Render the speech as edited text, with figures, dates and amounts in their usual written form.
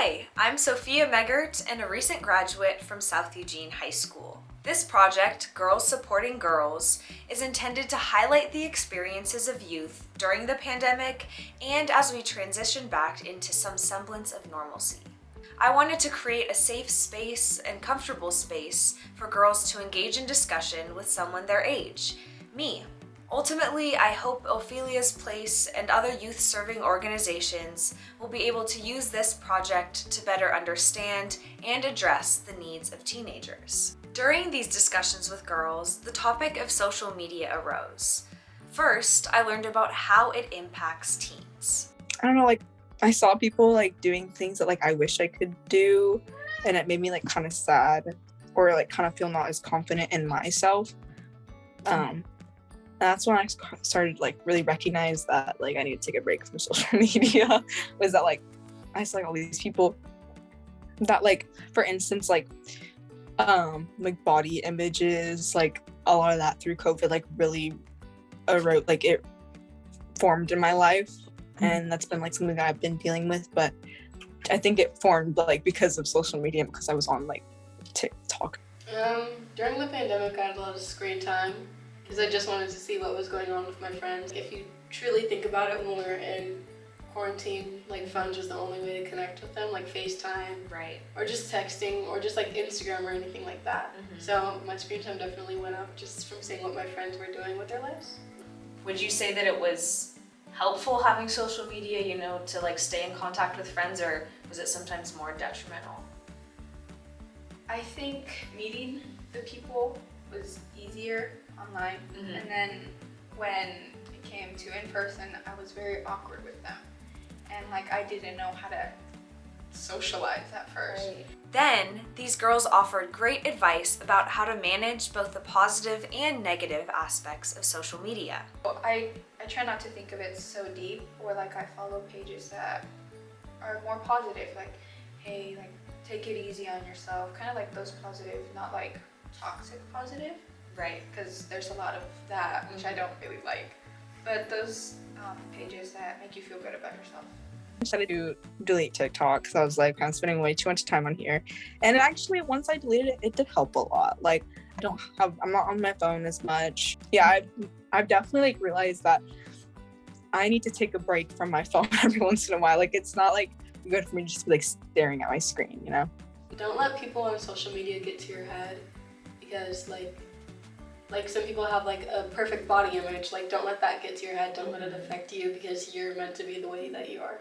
Hi, I'm Sophia Megert and a recent graduate from South Eugene High School. This project, Girls Supporting Girls, is intended to highlight the experiences of youth during the pandemic and as we transition back into some semblance of normalcy. I wanted to create a safe space and comfortable space for girls to engage in discussion with someone their age, me. Ultimately, I hope Ophelia's Place and other youth-serving organizations will be able to use this project to better understand and address the needs of teenagers. During these discussions with girls, the topic of social media arose. First, I learned about how it impacts teens. I don't know, I saw people doing things that I wish I could do, and it made me kind of sad or kind of feel not as confident in myself. That's when I started really recognize that I need to take a break from social media. Was that I saw all these people that for instance body images, a lot of that through COVID really erode, it formed in my life. And that's been something that I've been dealing with, but I think it formed because of social media, because I was on TikTok. During the pandemic, I had a lot of screen time because I just wanted to see what was going on with my friends. If you truly think about it, when we were in quarantine, phones was the only way to connect with them, FaceTime, right, or just texting, or just Instagram or anything like that. Mm-hmm. So my screen time definitely went up just from seeing what my friends were doing with their lives. Would you say that it was helpful having social media, to stay in contact with friends, or was it sometimes more detrimental? I think meeting the people was easier online, and then when it came to in person, I was very awkward with them, and I didn't know how to socialize at first. Right. Then, these girls offered great advice about how to manage both the positive and negative aspects of social media. I try not to think of it so deep, or I follow pages that are more positive, hey, take it easy on yourself, kind of those positive, not toxic positive. Right. Because there's a lot of that, which I don't really like. But those pages that make you feel good about yourself. I decided to delete TikTok because I was kind of spending way too much time on here. And actually, once I deleted it, it did help a lot. I'm not on my phone as much. Yeah, I've definitely realized that I need to take a break from my phone every once in a while. It's not good for me just to be staring at my screen, Don't let people on social media get to your head, because some people have a perfect body image. Don't let that get to your head. Don't let it affect you, because you're meant to be the way that you are.